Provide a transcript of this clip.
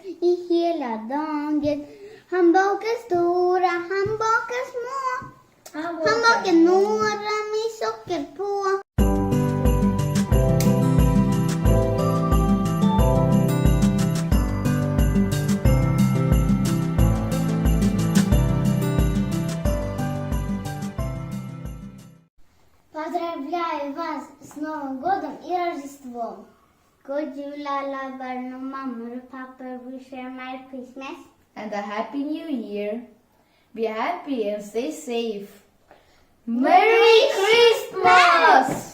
i hela dagen. Han bakar stora, han bakar små. Han bakar några med socker på. Поздравляю вас с Новым годом и Рождеством. God jul alla barn och mammor och pappor. Wish you a Merry Christmas. And a Happy New Year. Be happy and stay safe. Merry Christmas!